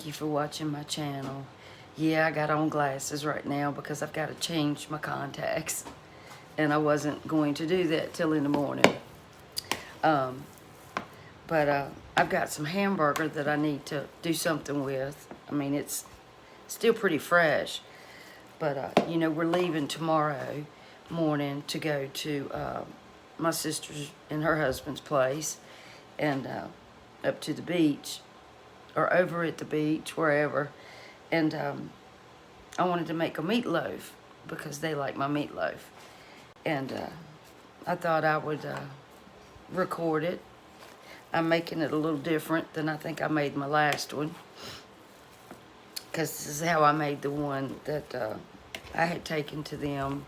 Thank you for watching my channel. Yeah, I got on glasses right now because I've got to change my contacts. And I wasn't going to do that till in the morning. But I've got some hamburger that I need to do something with. I mean, it's still pretty fresh. But, you know, we're leaving tomorrow morning to go to my sister's and her husband's place. And up to the beach. Or over at the beach, wherever. And I wanted to make a meatloaf because they like my meatloaf. And I thought I would record it. I'm making it a little different than I think I made my last one. Because this is how I made the one that I had taken to them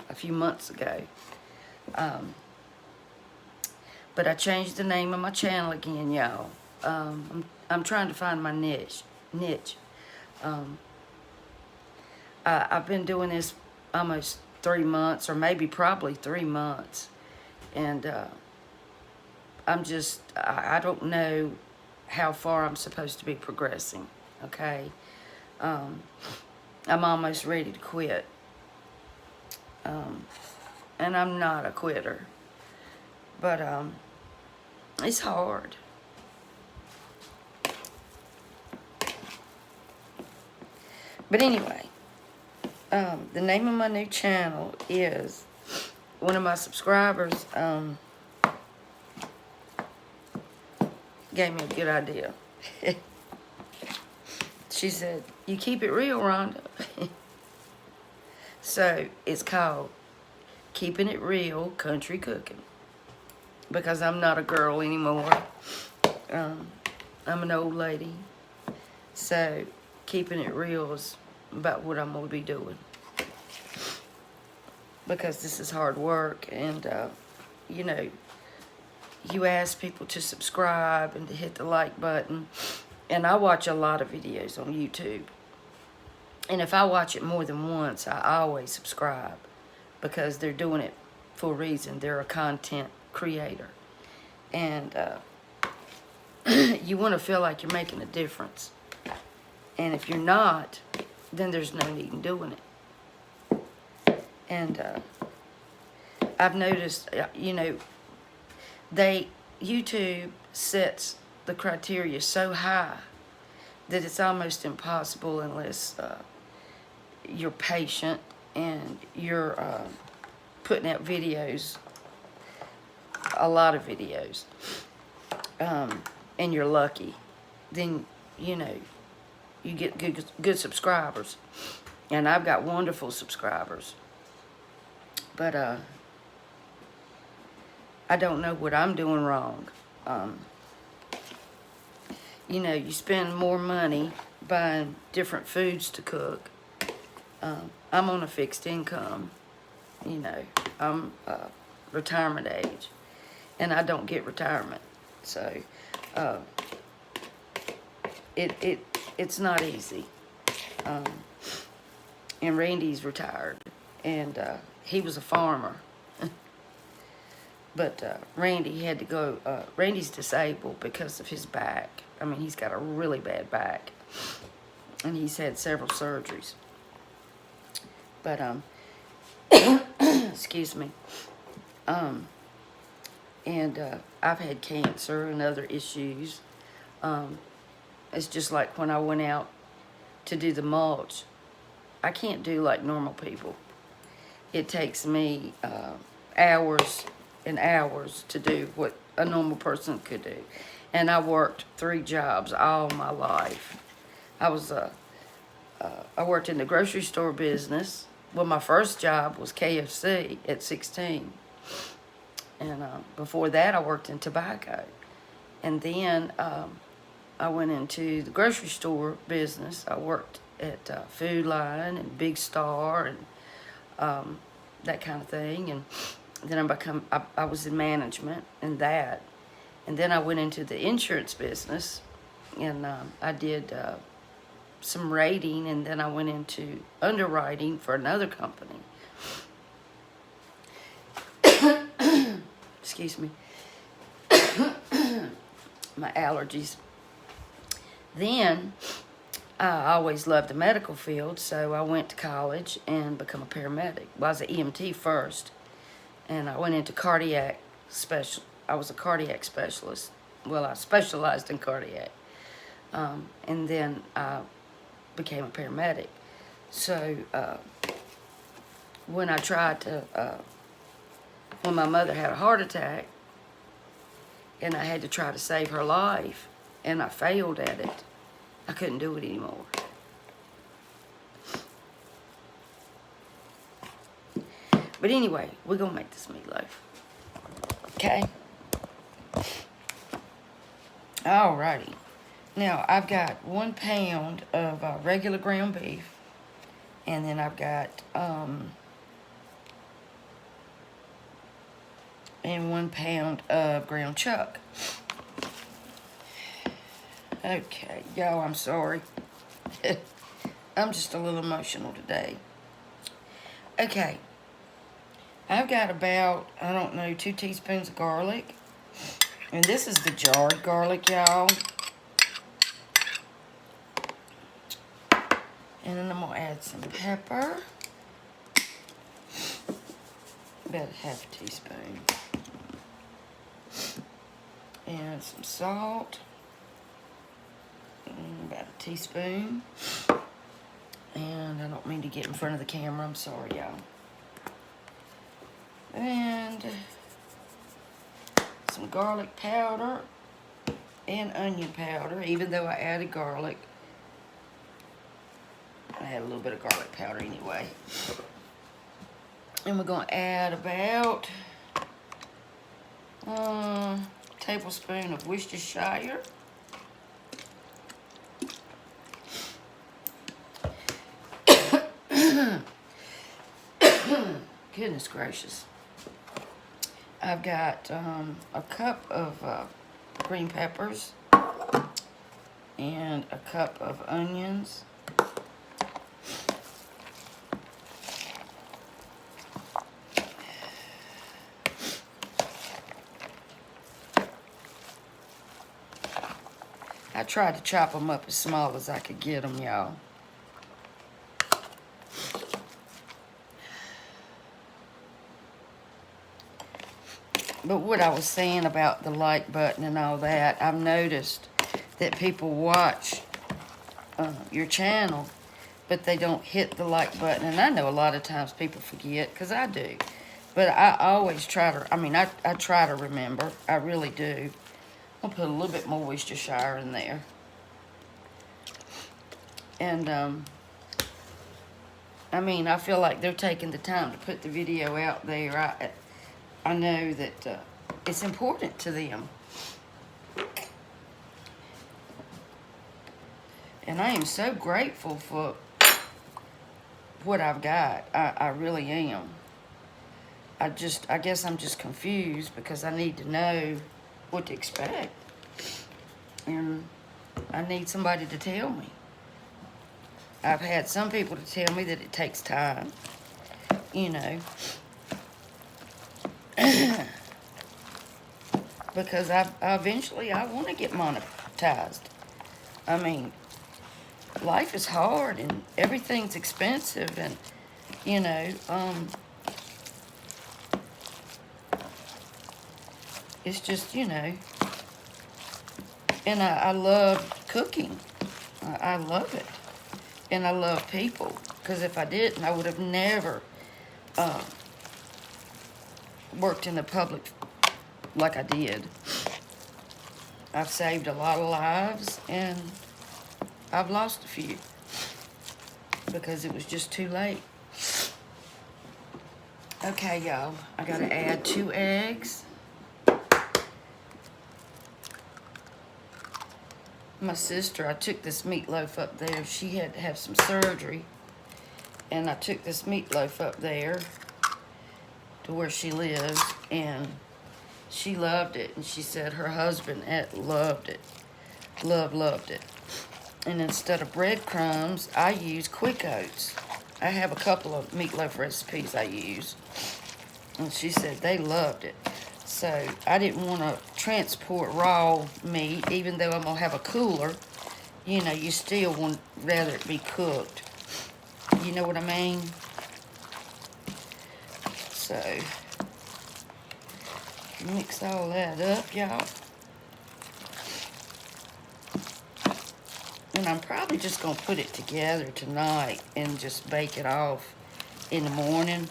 a few months ago. But I changed the name of my channel again, y'all. I'm trying to find my niche. I've been doing this almost 3 months, or maybe probably 3 months. And I don't know how far I'm supposed to be progressing, okay? I'm almost ready to quit. And I'm not a quitter. But it's hard. But anyway, the name of my new channel is, one of my subscribers gave me a good idea. She said, "You keep it real, Rhonda." So it's called Keeping It Real Country Cooking. Because I'm not a girl anymore. I'm an old lady. So keeping it real is about what I'm going to be doing. Because this is hard work. And, you know, you ask people to subscribe and to hit the like button. And I watch a lot of videos on YouTube. And if I watch it more than once, I always subscribe. Because they're doing it for a reason. They're a content creator. And you want to feel like you're making a difference. And if you're not, then there's no need in doing it. And I've noticed, you know, YouTube sets the criteria so high that it's almost impossible unless you're patient and you're putting out videos, a lot of videos, and you're lucky. Then, you know, you get good subscribers. And I've got wonderful subscribers. But I don't know what I'm doing wrong. You know, you spend more money buying different foods to cook. I'm on a fixed income. You know, I'm retirement age. And I don't get retirement. So it's not easy. And Randy's retired. And he was a farmer. But Randy had to go. Randy's disabled because of his back. I mean, he's got a really bad back. And he's had several surgeries. But, excuse me. And I've had cancer and other issues. It's just like when I went out to do the mulch. I can't do like normal people. It takes me hours and hours to do what a normal person could do. And I worked 3 jobs all my life. I worked in the grocery store business. Well, my first job was KFC at 16. And before that, I worked in tobacco. And then I went into the grocery store business. I worked at Food Line and Big Star and that kind of thing. And then I was in management and that. And then I went into the insurance business. And I did some rating. And then I went into underwriting for another company. Excuse me. My allergies. Then I always loved the medical field, so I went to college and become a paramedic. Well, I was an EMT first, and I went into cardiac special. I was a cardiac specialist. Well, I specialized in cardiac, and then I became a paramedic. So when I tried to, when my mother had a heart attack, and I had to try to save her life, and I failed at it, I couldn't do it anymore. But anyway, we're going to make this meatloaf. Okay? Alrighty. Now, I've got 1 pound of regular ground beef. And then I've got, and 1 pound of ground chuck. Okay, y'all, I'm sorry. I'm just a little emotional today. Okay. I've got about, I don't know, 2 teaspoons of garlic. And this is the jarred garlic, y'all. And then I'm going to add some pepper. About a ½ teaspoon. And some salt. And about a teaspoon. And I don't mean to get in front of the camera. I'm sorry, y'all. And some garlic powder and onion powder. Even though I added garlic, I had a little bit of garlic powder anyway. And we're going to add about a tablespoon of Worcestershire. Goodness gracious. I've got a cup of green peppers and a cup of onions. I tried to chop them up as small as I could get them, y'all. But what I was saying about the like button and all that, I've noticed that people watch your channel, but they don't hit the like button. And I know a lot of times people forget, because I do. But I always try to, I try to remember. I really do. I'll put a little bit more Worcestershire in there. And, I feel like they're taking the time to put the video out there. I know that it's important to them. And I am so grateful for what I've got. I really am. I guess I'm just confused because I need to know what to expect. And I need somebody to tell me. I've had some people to tell me that it takes time, you know. Because eventually I want to get monetized. Life is hard and everything's expensive, and you know, it's just, you know, and I love cooking. I love it. And I love people, because if I didn't, I would have never worked in the public like I did. I've saved a lot of lives, and I've lost a few because it was just too late. Okay, y'all, I gotta add 2 eggs. My sister, I took this meatloaf up there. She had to have some surgery, and I took this meatloaf up there to where she lives, and she loved it. And she said her husband loved it. Loved it. And instead of breadcrumbs, I use quick oats. I have a couple of meatloaf recipes I use. And she said they loved it. So I didn't want to transport raw meat, even though I'm going to have a cooler you know, you still want rather it be cooked. You know what I mean? So, mix all that up, y'all. And I'm probably just going to put it together tonight and just bake it off in the morning.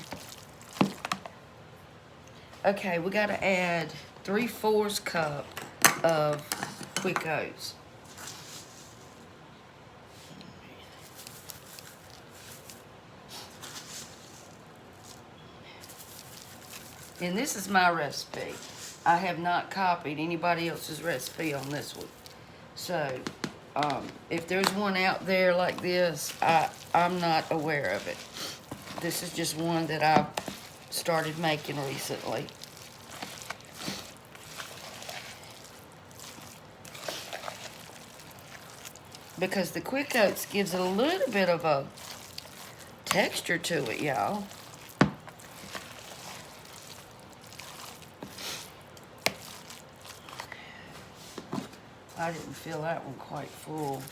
Okay, we got to add 3/4 cup of quick oats. And this is my recipe. I have not copied anybody else's recipe on this one. So, if there's one out there like this, I'm not aware of it. This is just one that I've started making recently. Because the quick oats gives it a little bit of a texture to it, y'all. I didn't feel that one quite full.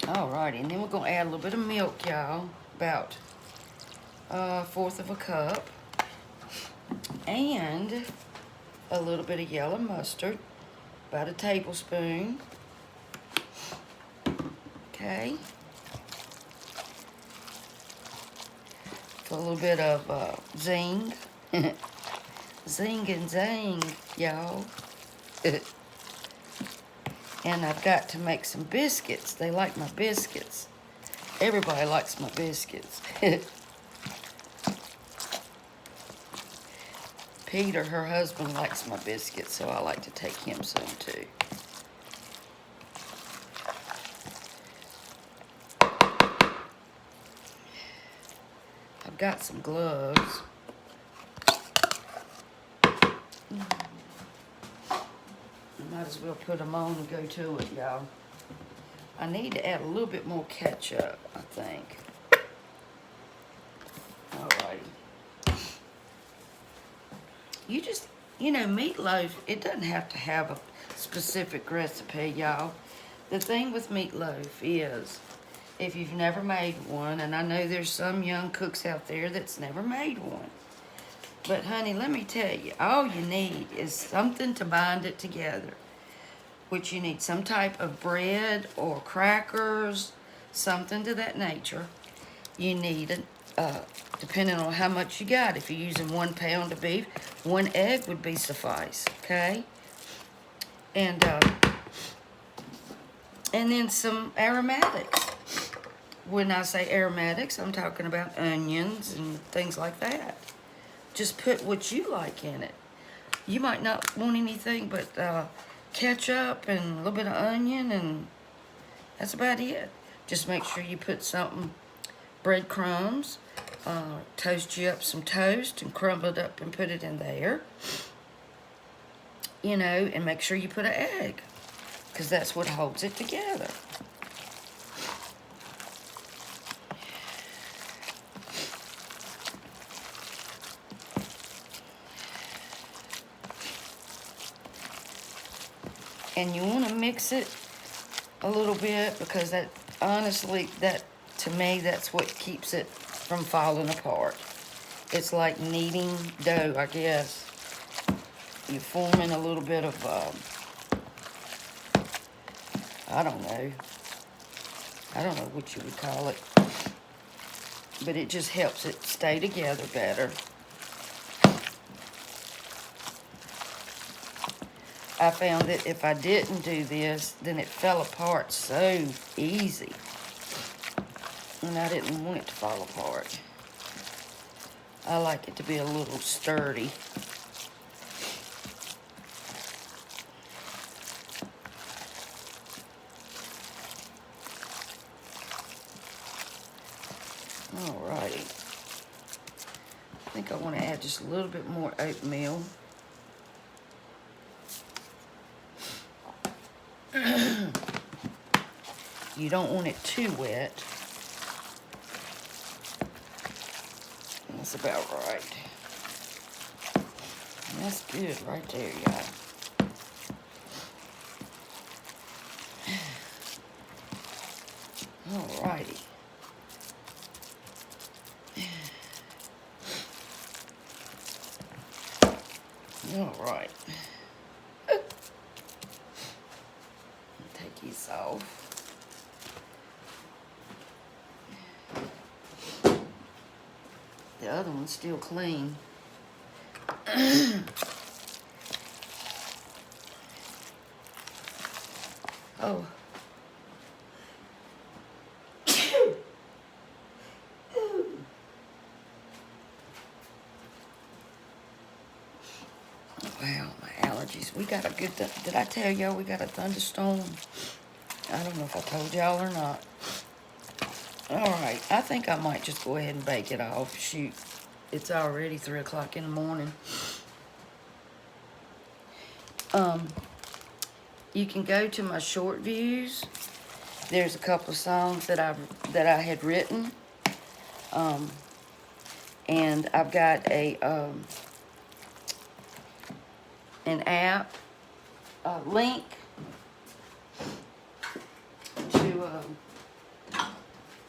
Alrighty, and then we're going to add a little bit of milk, y'all. About 1/4 of a cup. And a little bit of yellow mustard. About a tablespoon. Okay. A little bit of zing. Zing and zang, y'all. And I've got to make some biscuits. They like my biscuits. Everybody likes my biscuits. Peter, her husband, likes my biscuits, so I like to take him some too. I've got some gloves. Might as well put them on and go to it, y'all. I need to add a little bit more ketchup, I think. Alrighty. You know, meatloaf, it doesn't have to have a specific recipe, y'all. The thing with meatloaf is, if you've never made one, and I know there's some young cooks out there that's never made one, but honey, let me tell you, all you need is something to bind it together. Which you need some type of bread or crackers, something to that nature. You need, depending on how much you got. If you're using 1 pound of beef, 1 egg would be suffice, okay? And then some aromatics. When I say aromatics, I'm talking about onions and things like that. Just put what you like in it. You might not want anything but ketchup and a little bit of onion, and that's about it. Just make sure you put something, breadcrumbs, toast you up some toast and crumble it up and put it in there. You know, and make sure you put an egg, because that's what holds it together. And you want to mix it a little bit, because that, honestly, that, to me, that's what keeps it from falling apart. It's like kneading dough, I guess. You're forming a little bit of, I don't know what you would call it. But it just helps it stay together better. I found that if I didn't do this, then it fell apart so easy. And I didn't want it to fall apart. I like it to be a little sturdy. Alrighty. I think I want to add just a little bit more oatmeal. You don't want it too wet. That's about right. That's good right there, y'all. Alrighty. Alright. Take these off. The other one's still clean. Oh. Wow, my allergies. We got a good, did I tell y'all we got a thunderstorm? I don't know if I told y'all or not. Alright, I think I might just go ahead and bake it off. Shoot, it's already 3 o'clock in the morning. You can go to my short views. There's a couple of songs that I had written. And I've got a an app link to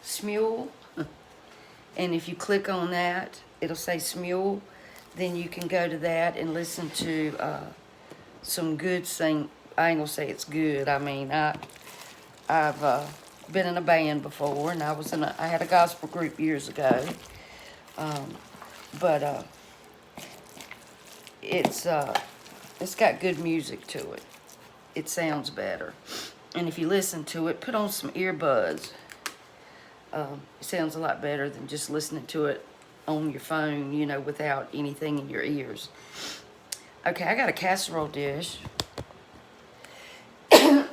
Smule, and if you click on that, it'll say Smule. Then you can go to that and listen to some good sing. I ain't gonna say it's good. I mean, I've been in a band before, and I had a gospel group years ago. But it's got good music to it. It sounds better. And if you listen to it, put on some earbuds. It sounds a lot better than just listening to it on your phone, you know, without anything in your ears. Okay, I got a casserole dish.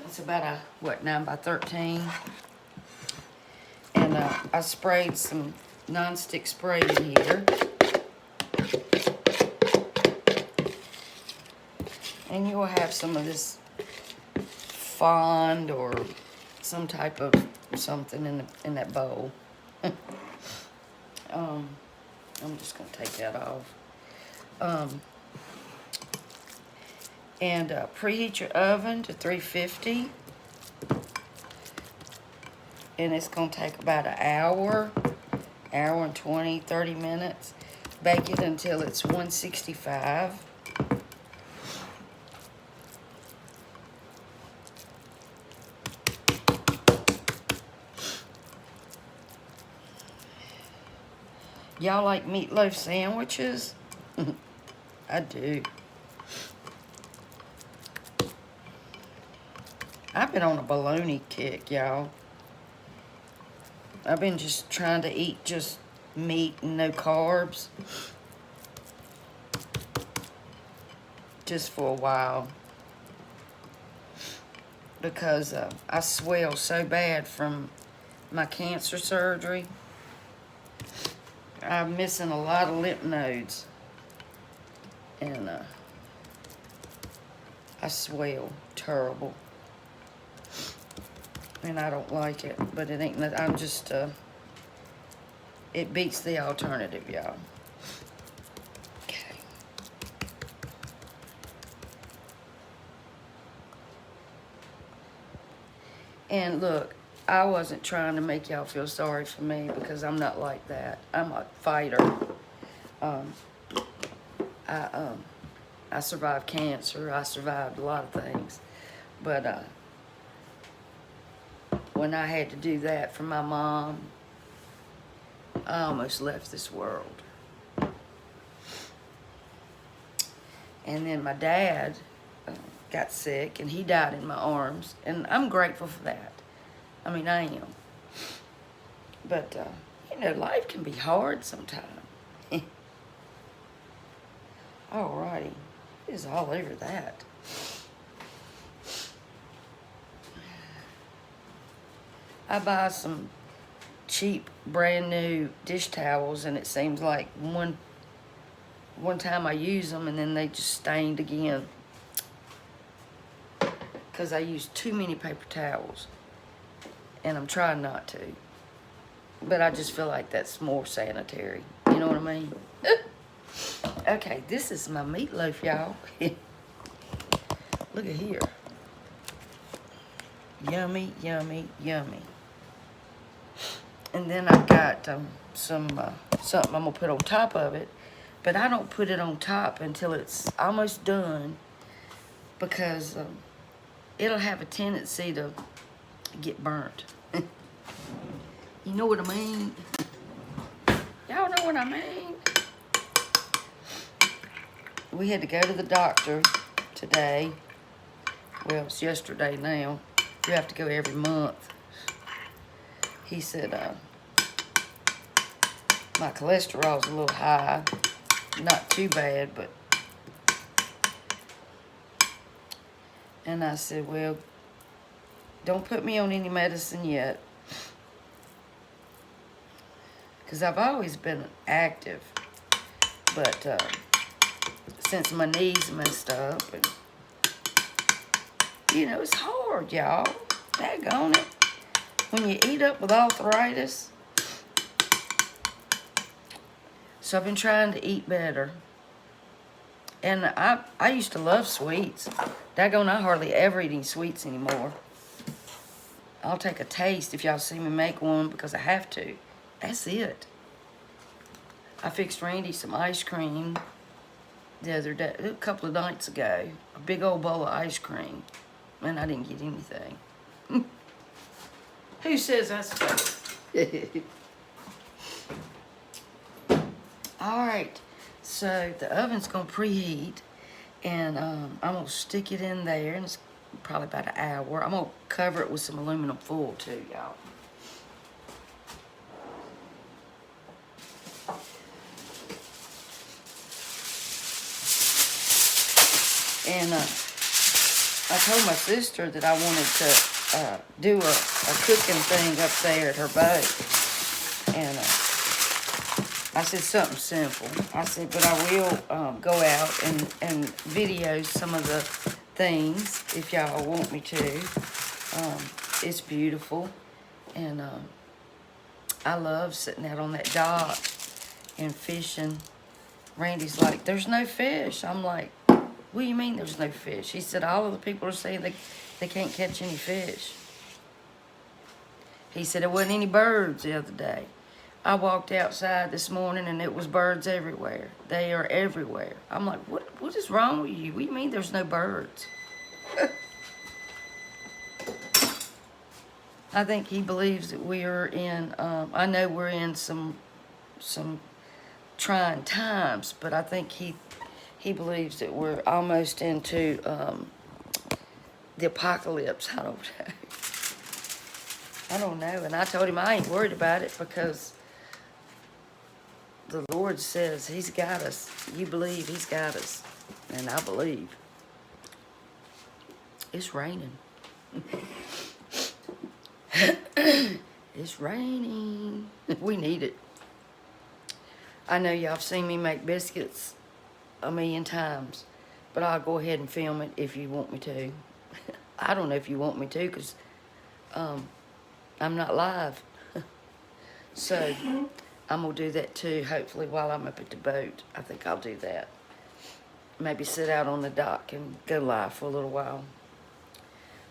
It's about 9 by 13. And I sprayed some nonstick spray in here. And you will have some of this fond or some type of something in that bowl. I'm just gonna take that off. And preheat your oven to 350. And it's gonna take about an hour and 20, 30 minutes. Bake it until it's 165. Y'all like meatloaf sandwiches? I do. I've been on a bologna kick, y'all. I've been just trying to eat just meat and no carbs. Just for a while. Because I swell so bad from my cancer surgery. I'm missing a lot of lymph nodes. And I swell terrible. And I don't like it, but it ain't, I'm just, it beats the alternative, y'all. Okay. And look, I wasn't trying to make y'all feel sorry for me because I'm not like that. I'm a fighter. I survived cancer. I survived a lot of things. But, when I had to do that for my mom, I almost left this world. And then my dad got sick, and he died in my arms, and I'm grateful for that. I mean, I am. But, you know, life can be hard sometimes. Alrighty, it is all over that. I buy some cheap, brand new dish towels, and it seems like one time I use them, and then they just stained again. Because I use too many paper towels, and I'm trying not to. But I just feel like that's more sanitary. You know what I mean? Okay, this is my meatloaf, y'all. Look at here. Yummy, yummy, yummy. And then I've got something I'm gonna put on top of it, but I don't put it on top until it's almost done because it'll have a tendency to get burnt. You know what I mean? Y'all know what I mean? We had to go to the doctor today. Well, it's yesterday now. You have to go every month. He said, my cholesterol's a little high. Not too bad, but... And I said, well, don't put me on any medicine yet. Because I've always been active. But since my knees messed up, and you know, it's hard, y'all. Daggone it. When you eat up with arthritis. So I've been trying to eat better. And I used to love sweets. Daggone, I hardly ever eat any sweets anymore. I'll take a taste if y'all see me make one because I have to. That's it. I fixed Randy some ice cream the other day, a couple of nights ago. A big old bowl of ice cream. And I didn't get anything. Who says that's fair? Alright, so the oven's going to preheat. And I'm going to stick it in there. And it's probably about an hour. I'm going to cover it with some aluminum foil too, y'all. And I told my sister that I wanted to do a cooking thing up there at her boat. And I said something simple. I said, but I will go out and video some of the things if y'all want me to. It's beautiful. And I love sitting out on that dock and fishing. Randy's like, there's no fish. I'm like, what do you mean there's no fish? He said, all of the people are saying they can't catch any fish. He said, there wasn't any birds the other day. I walked outside this morning and it was birds everywhere. They are everywhere. I'm like, what is wrong with you? What do you mean there's no birds? I think he believes that we are in, I know we're in some trying times, but I think he believes that we're almost into the apocalypse. I don't know. And I told him I ain't worried about it because the Lord says he's got us. You believe he's got us. And I believe. It's raining. It's raining. We need it. I know y'all have seen me make biscuits a million times, but I'll go ahead and film it if you want me to. I don't know if you want me to because I'm not live. So I'm going to do that too, hopefully while I'm up at the boat. I think I'll do that. Maybe sit out on the dock and go live for a little while.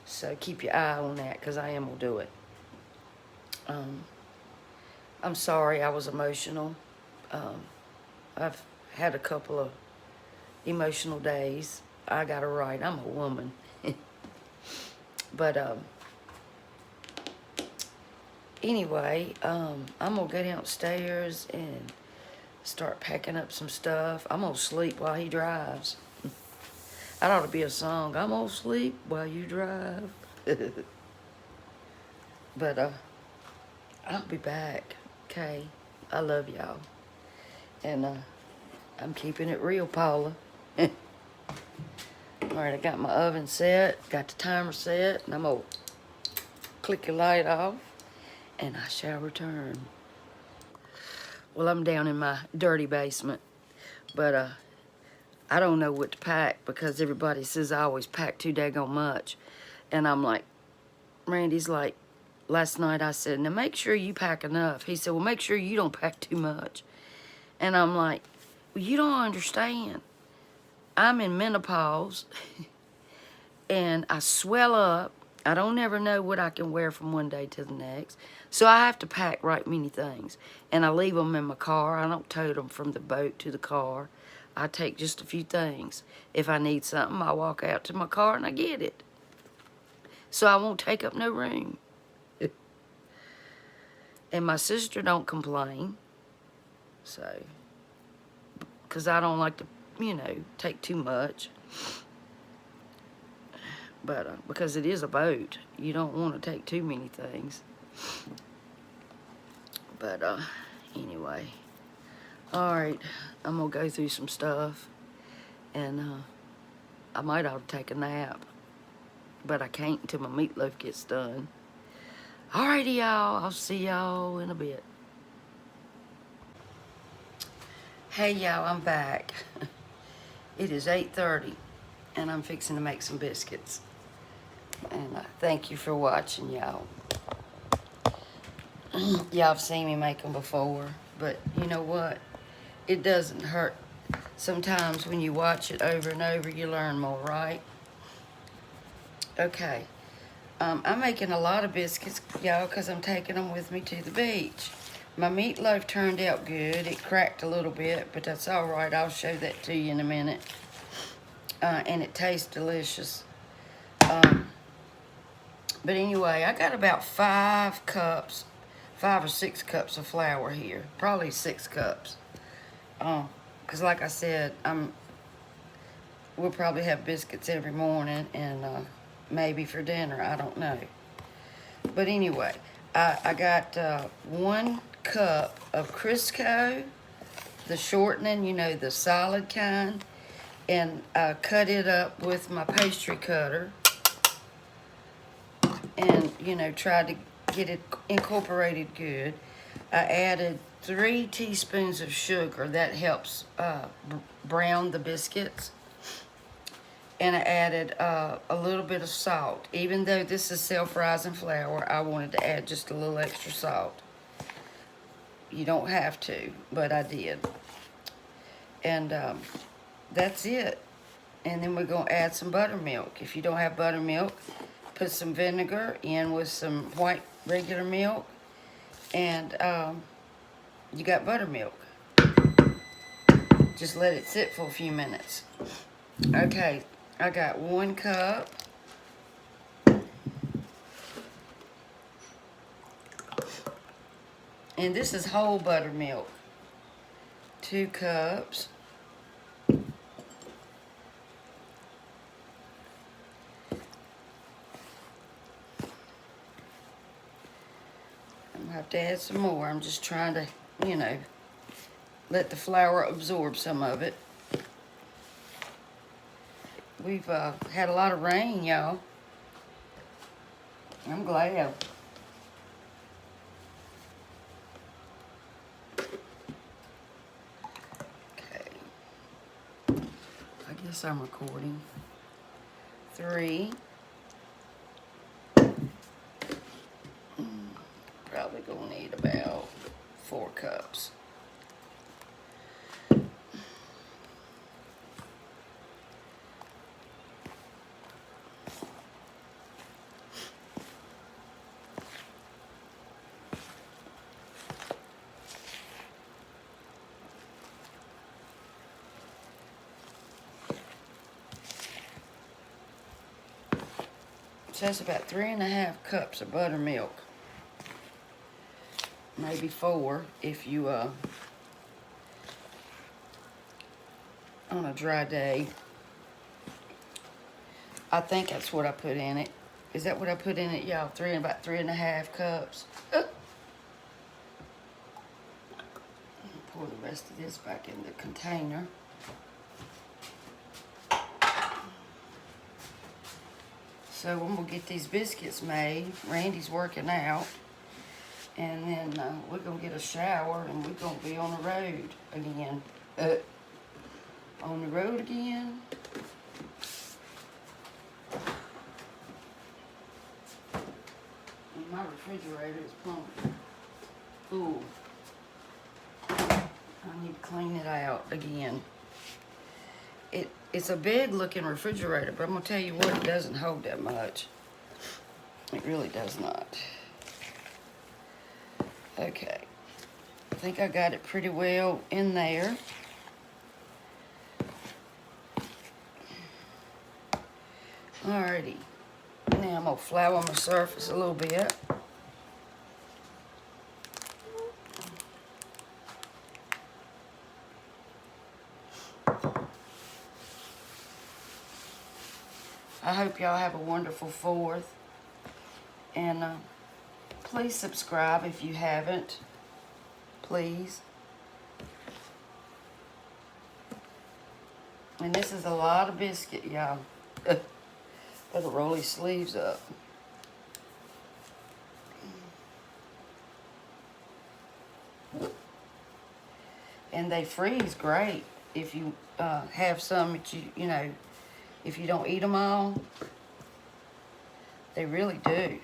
So keep your eye on that because I am going to do it. I'm sorry I was emotional. I've had a couple of emotional days. I got it right. I'm a woman. But anyway, I'm gonna go downstairs and start packing up some stuff. I'm gonna sleep while he drives. That ought to be a song. I'm gonna sleep while you drive. But I'll be back. Okay, I love y'all. And I'm keeping it real, Paula. Alright, I got my oven set, got the timer set, and I'm gonna click the light off, and I shall return. Well, I'm down in my dirty basement, but I don't know what to pack because everybody says I always pack too daggone much. And I'm like, Randy's like, last night I said, now make sure you pack enough. He said, well, make sure you don't pack too much. And I'm like, You don't understand. I'm in menopause and I swell up. I don't ever know what I can wear from one day to the next. So I have to pack right many things. And I leave them in my car. I don't tote them from the boat to the car. I take just a few things. If I need something, I walk out to my car and I get it. So I won't take up no room. And my sister don't complain. So, because I don't like to, take too much. But because it is a boat, you don't want to take too many things. But anyway, all right, I'm gonna go through some stuff, and I might ought to take a nap, but I can't until my meatloaf gets done. Alrighty, y'all, I'll see y'all in a bit. Hey, y'all, I'm back. It is 8:30, and I'm fixing to make some biscuits. And thank you for watching, y'all. Y'all have seen me make them before, but you know what? It doesn't hurt. Sometimes when you watch it over and over, you learn more, right? Okay. I'm making a lot of biscuits, y'all, because I'm taking them with me to the beach. My meatloaf turned out good. It cracked a little bit, but that's all right. I'll show that to you in a minute. And it tastes delicious. But anyway, I got about 5 or 6 cups of flour here. Probably 6 cups. Because like I said, we'll probably have biscuits every morning and maybe for dinner. I don't know. But anyway, I got 1 cup of Crisco, the shortening, the solid kind, and I cut it up with my pastry cutter. And, tried to get it incorporated good. I added 3 teaspoons of sugar. That helps brown the biscuits. And I added a little bit of salt. Even though this is self-rising flour, I wanted to add just a little extra salt. You don't have to, but I did. And that's it. And then we're going to add some buttermilk. If you don't have buttermilk, put some vinegar in with some white regular milk, and you got buttermilk. Just let it sit for a few minutes. Okay, I got 1 cup. And this is whole buttermilk. 2 cups. Have to add some more. I'm just trying to, let the flour absorb some of it. We've had a lot of rain, y'all. I'm glad. Okay. I guess I'm recording. 3. Probably gonna need about 4 cups. So that's about 3.5 cups of buttermilk. Maybe 4 if you, on a dry day. I think that's what I put in it. Is that what I put in it, y'all? About 3.5 cups. Pour the rest of this back in the container. So I'm gonna get these biscuits made. Randy's working out. And then we're going to get a shower and we're going to be on the road again. On the road again. And my refrigerator is plumb full. I need to clean it out again. It's a big looking refrigerator, but I'm gonna tell you what, it doesn't hold that much. It really does not. Okay, I think I got it pretty well in there. Alrighty, now I'm gonna flour my surface a little bit. I hope y'all have a wonderful 4th. And please subscribe if you haven't. Please. And this is a lot of biscuit, y'all. Better roll his sleeves up. And they freeze great if you have some that you know, if you don't eat them all. They really do.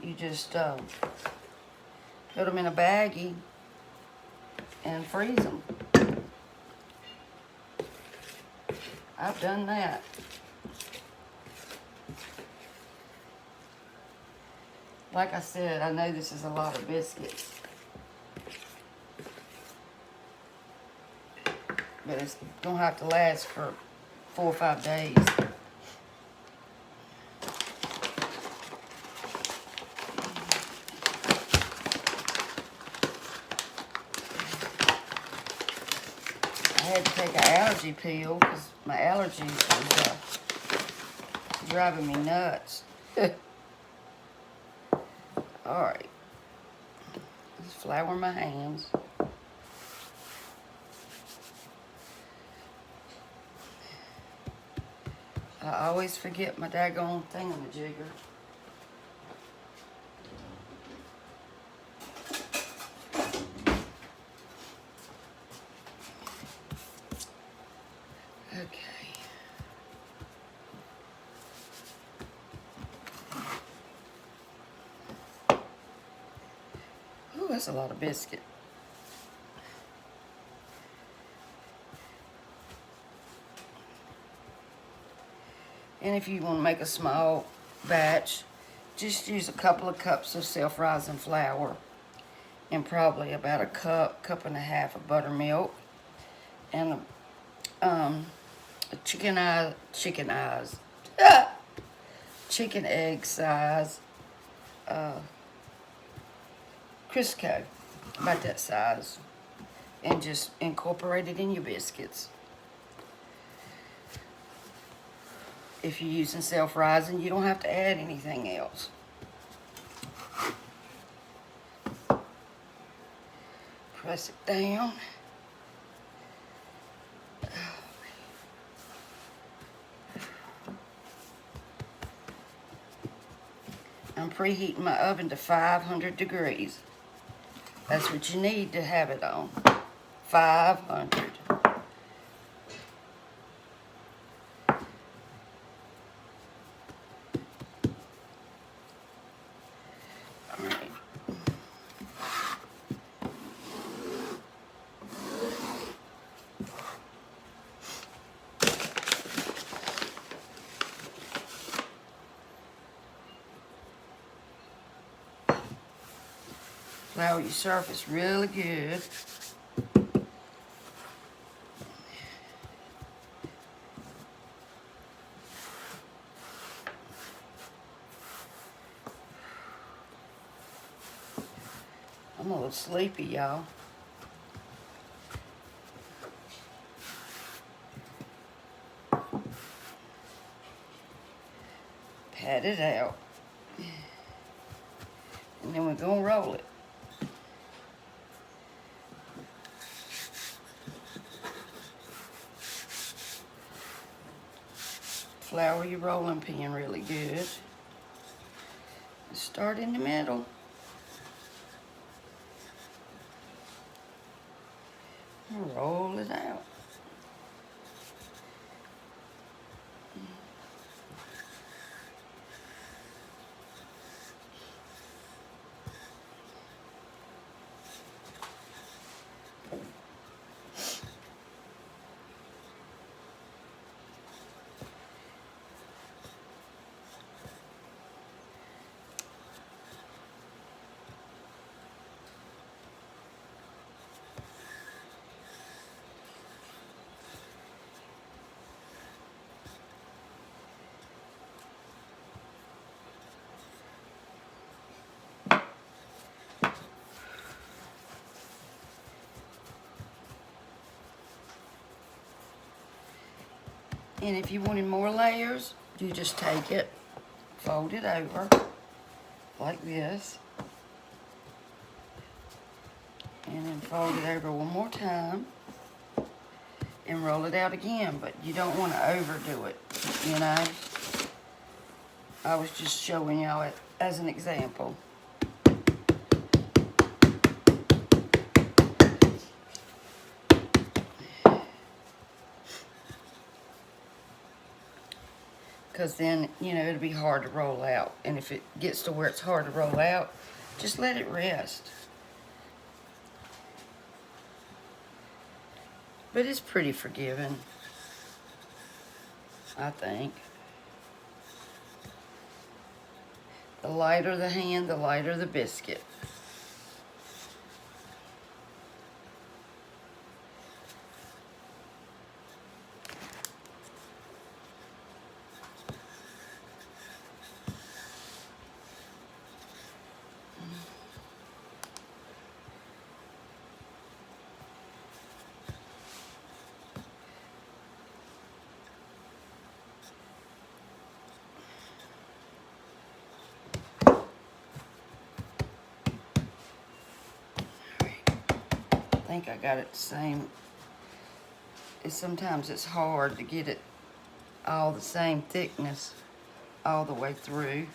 You just put them in a baggie and freeze them. I've done that. Like I said, I know this is a lot of biscuits. But it's gonna have to last for 4 or 5 days. I had to take an allergy pill because my allergies was driving me nuts. Alright. Just flour my hands. I always forget my daggone thingamajigger. Okay. Ooh, that's a lot of biscuit. And if you want to make a small batch, just use a couple of cups of self-rising flour and probably about a cup and a half of buttermilk and a chicken egg size crisco, about that size, and just incorporate it in your biscuits. If you're using self-rising, you don't have to add anything else. Press it down. I'm preheating my oven to 500 degrees. That's what you need to have it on. 500. Flour your surface really good. I'm a little sleepy, y'all. Pat it out. And then we're gonna roll it. Flour your rolling pin really good. Start in the middle. And roll it out. And if you wanted more layers, you just take it, fold it over like this, and then fold it over one more time and roll it out again. But you don't want to overdo it, you know. I was just showing y'all it as an example. Because then, you know, it'll be hard to roll out. And if it gets to where it's hard to roll out, just let it rest. But it's pretty forgiving, I think. The lighter the hand, the lighter the biscuit. I think I got it the same. Sometimes it's hard to get it all the same thickness all the way through.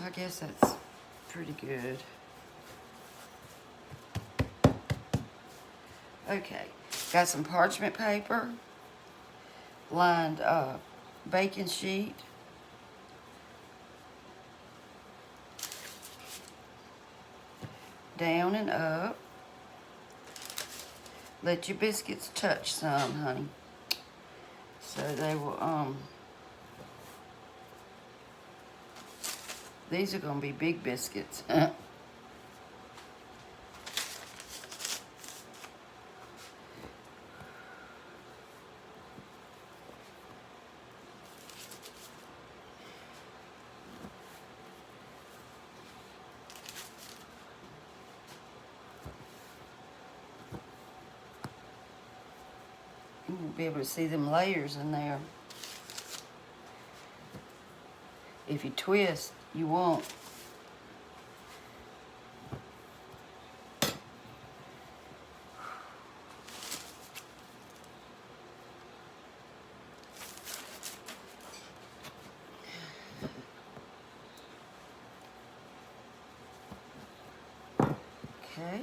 I guess that's pretty good. Okay, got some parchment paper, lined baking sheet, down and up. Let your biscuits touch some, honey. So they will, these are gonna be big biscuits. You'll be able to see them layers in there. If you twist, you won't. Okay.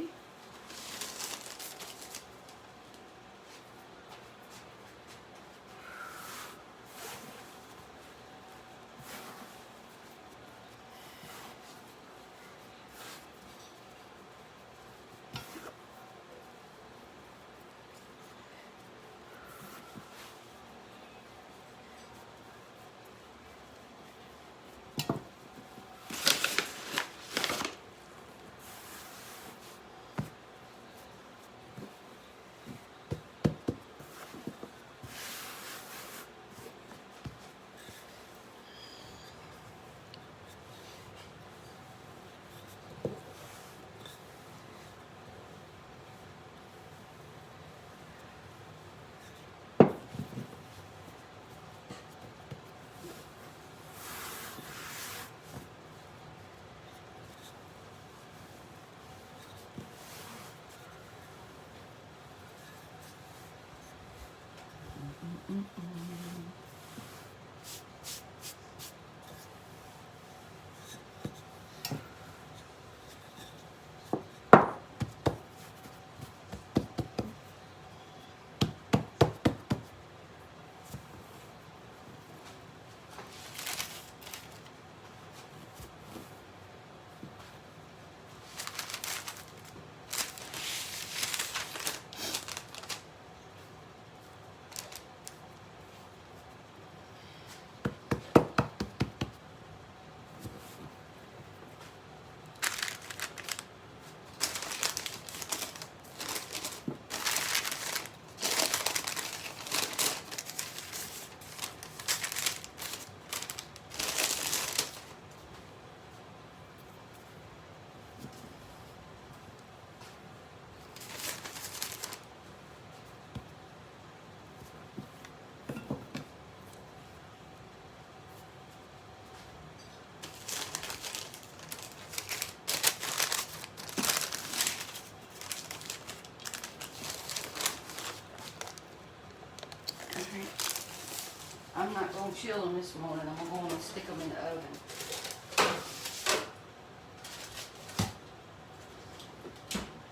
chill them this morning. I'm going to stick them in the oven.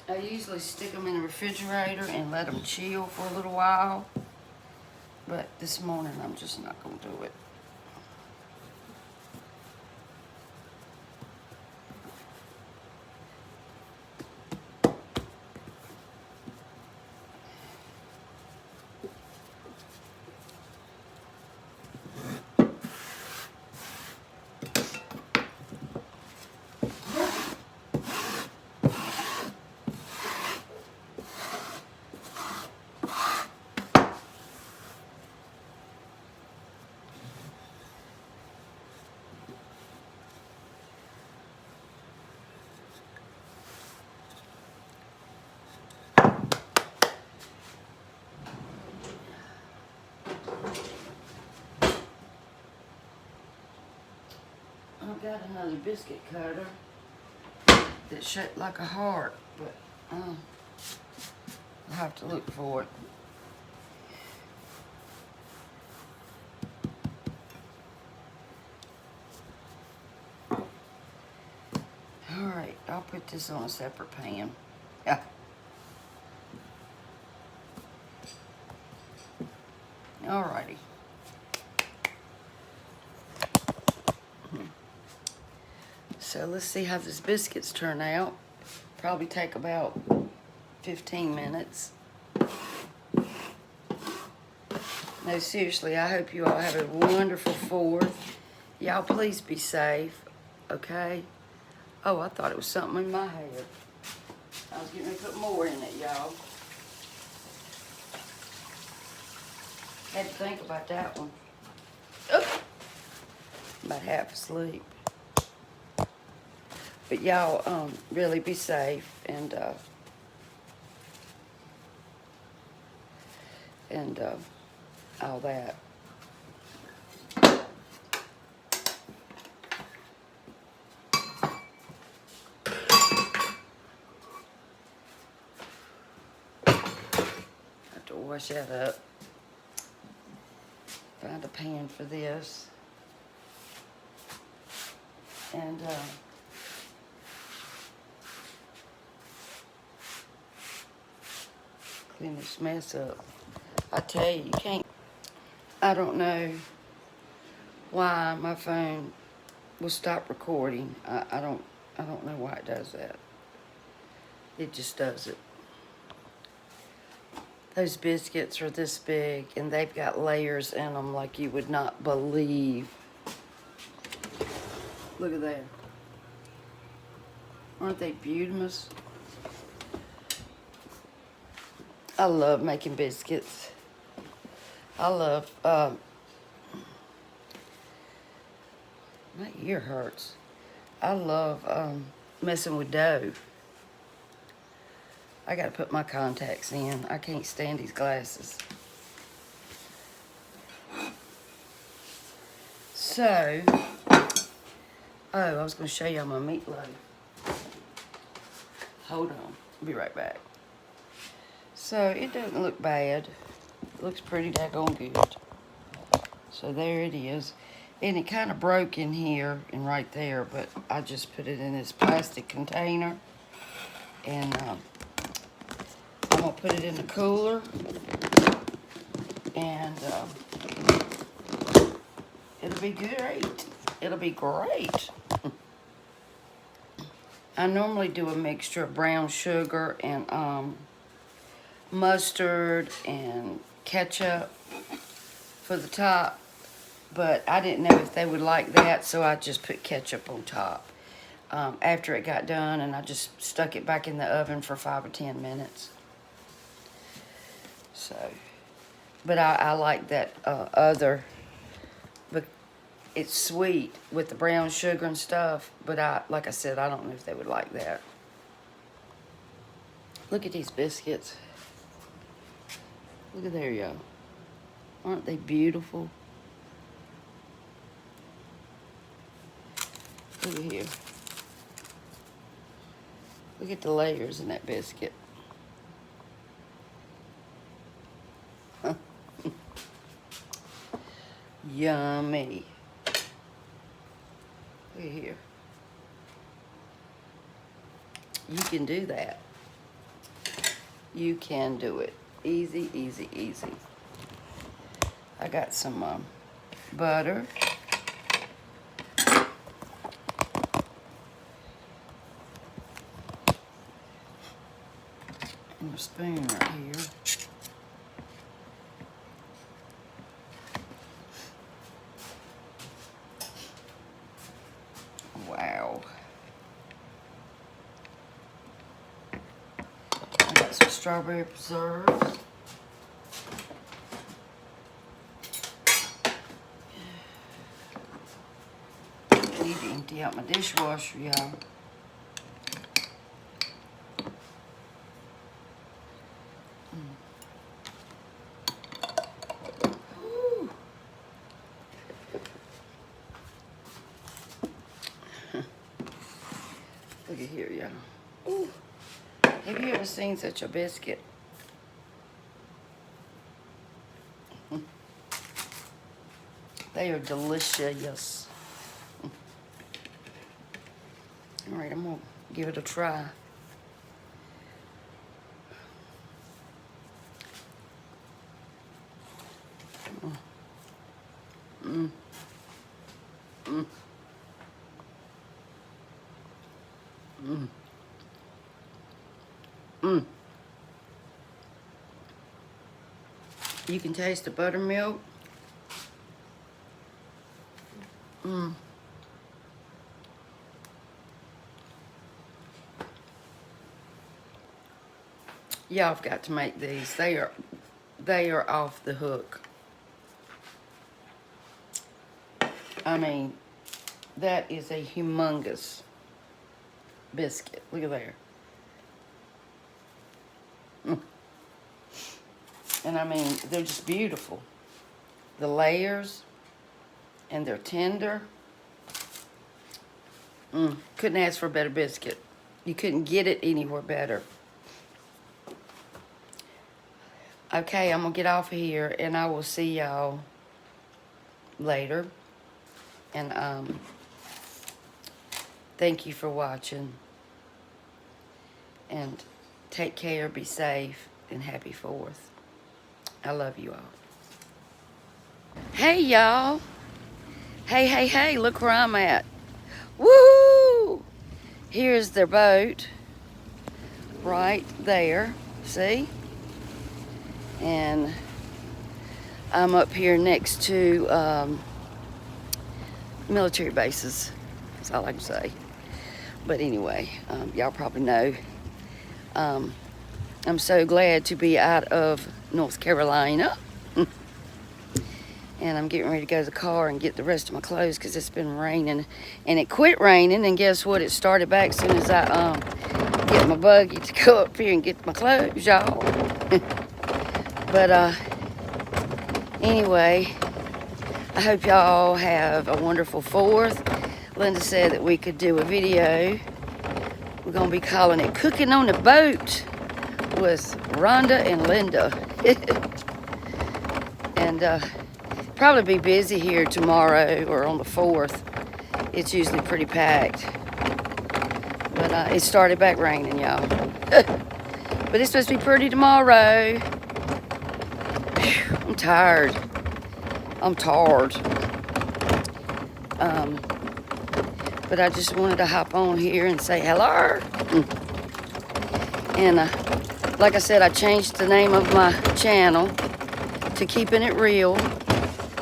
I usually stick them in the refrigerator and let them chill for a little while. But this morning, I'm just not going to do it. I've got another biscuit cutter that's shaped like a heart, but I'll have to look for it. Alright, I'll put this on a separate pan. Yeah. Alrighty. So let's see how these biscuits turn out. Probably take about 15 minutes. No, seriously, I hope you all have a wonderful 4th. Y'all please be safe, okay? Oh, I thought it was something in my hair. I was getting ready to put more in it, y'all. Had to think about that one. Oh, about half asleep. But y'all really be safe and all that. Have to wash that up. Find a pan for this. And clean this mess up. I tell you, you can't. I don't know why my phone will stop recording. I don't know why it does that. It just does it. Those biscuits are this big and they've got layers in them like you would not believe. Look at that. Aren't they beautiful? I love making biscuits. I love, my ear hurts. I love messing with dough. I gotta put my contacts in. I can't stand these glasses. So, I was gonna show y'all my meatloaf. Hold on, I'll be right back. So, it doesn't look bad. It looks pretty daggone good. So there it is. And it kind of broke in here and right there, but I just put it in this plastic container. And I'm gonna put it in the cooler. And it'll be great. It'll be great. I normally do a mixture of brown sugar and mustard and ketchup for the top, but I didn't know if they would like that, so I just put ketchup on top after it got done, and I just stuck it back in the oven for 5 or 10 minutes. So, but I like that other, but it's sweet with the brown sugar and stuff, but like I said, I don't know if they would like that. Look at these biscuits. Look at there, y'all. Aren't they beautiful? Look at here. Look at the layers in that biscuit. yummy. Look at here. You can do that. You can do it. Easy, easy, easy. I got some butter. And a spoon right here. Wow. I got some strawberry preserves. I need to empty out my dishwasher, y'all. Look at here, y'all. Ooh. Have you ever seen such a biscuit? They are delicious. All right, I'm gonna give it a try. Mm. Mm. Mm. Mm. You can taste the buttermilk. Mm. Y'all have got to make these. They are off the hook. I mean, that is a humongous biscuit. Look at there. Mm. And I mean, they're just beautiful. The layers, and they're tender. Couldn't ask for a better biscuit. You couldn't get it anywhere better. Okay, I'm gonna get off of here, and I will see y'all later. And thank you for watching. And take care, be safe, and happy 4th. I love you all. Hey, y'all. Hey, look where I'm at. Woo! Here's their boat. Right there. See? And I'm up here next to military bases. That's all I can say. But anyway, y'all probably know. I'm so glad to be out of North Carolina. And I'm getting ready to go to the car and get the rest of my clothes because it's been raining. And it quit raining, and guess what? It started back as soon as I get my buggy to go up here and get my clothes, y'all. But anyway, I hope y'all have a wonderful 4th. Linda said that we could do a video. We're going to be calling it Cooking on the Boat with Rhonda and Linda. And probably be busy here tomorrow or on the 4th. It's usually pretty packed. But it started back raining, y'all. But it's supposed to be pretty tomorrow. Whew, I'm tired. I'm tired. But I just wanted to hop on here and say hello. And like I said, I changed the name of my channel to Keeping It Real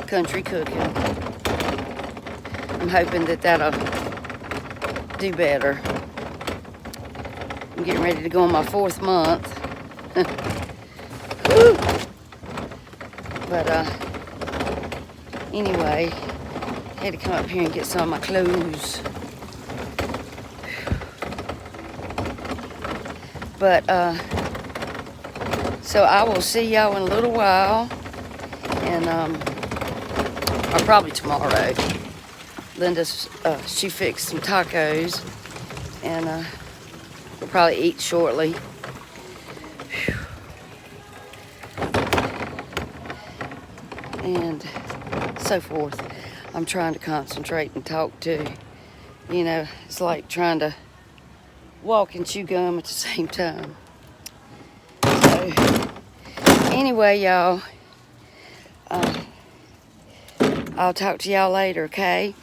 Country Cooking. I'm hoping that that'll do better. I'm getting ready to go on my 4th month. But anyway, I had to come up here and get some of my clothes. But so I will see y'all in a little while, and or probably tomorrow. Linda's she fixed some tacos, and we'll probably eat shortly. And so forth. I'm trying to concentrate and talk too. You know, it's like trying to walk and chew gum at the same time. So, anyway, y'all, I'll talk to y'all later, okay?